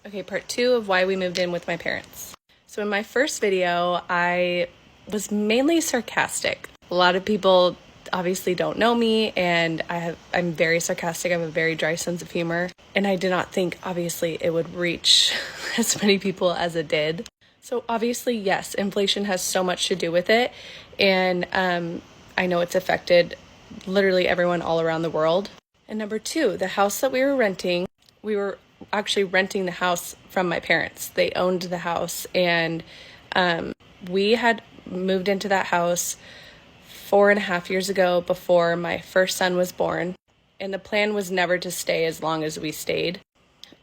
Okay, part 2 of why we moved in with my parents. So in my first video, I was mainly sarcastic. A lot of people obviously don't know me, and I'm very sarcastic. I have a very dry sense of humor, and I did not think obviously it would reach as many people as it did. So obviously, yes, inflation has so much to do with it, and I know it's affected literally everyone all around the world. And number 2, the house that we were renting, we were actually renting the house from my parents. They owned the house, and we had moved into that house 4.5 years ago before my first son was born, and the plan was never to stay as long as we stayed.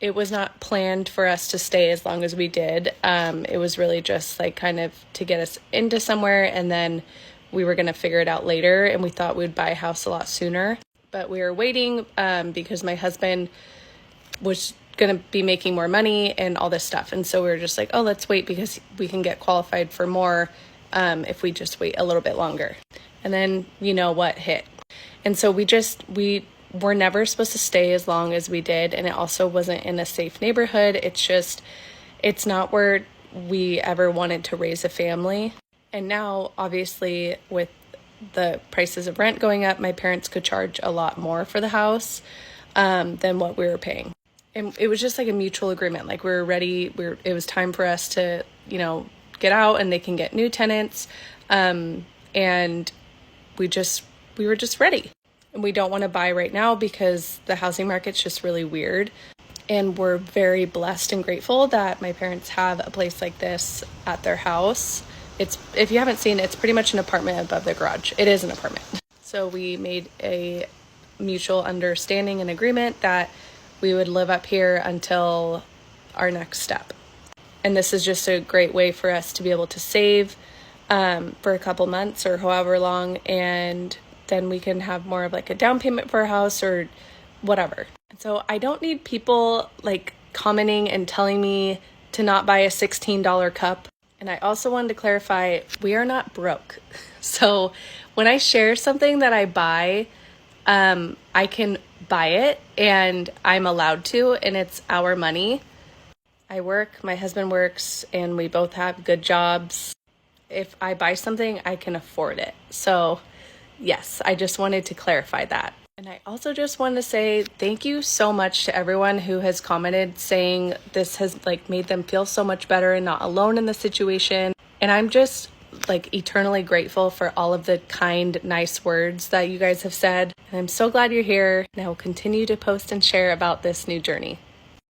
It was not planned for us to stay as long as we did. It was really just like kind of to get us into somewhere, and then we were going to figure it out later, and we thought we'd buy a house a lot sooner. But we were waiting because my husband was going to be making more money and all this stuff. And so we were just like, oh, let's wait because we can get qualified for more if we just wait a little bit longer. And then you know what hit. And so we were never supposed to stay as long as we did. And it also wasn't in a safe neighborhood. It's not where we ever wanted to raise a family. And now, obviously, with the prices of rent going up, my parents could charge a lot more for the house than what we were paying. And it was just like a mutual agreement. Like we were ready. It was time for us to, get out, and they can get new tenants. And we were just ready. And we don't want to buy right now because the housing market's just really weird. And we're very blessed and grateful that my parents have a place like this at their house. If you haven't seen it, it's pretty much an apartment above their garage. It is an apartment. So we made a mutual understanding and agreement that we would live up here until our next step. And this is just a great way for us to be able to save for a couple months or however long, and then we can have more of like a down payment for a house or whatever. And so I don't need people like commenting and telling me to not buy a $16 cup. And I also wanted to clarify, we are not broke. So when I share something that I buy, I can buy it and I'm allowed to, and it's our money. I work, my husband works, and we both have good jobs. If I buy something, I can afford it. So yes, I just wanted to clarify that. And I also just wanted to say thank you so much to everyone who has commented saying this has made them feel so much better and not alone in the situation. And I'm just eternally grateful for all of the kind, nice words that you guys have said. And I'm so glad you're here, and I will continue to post and share about this new journey.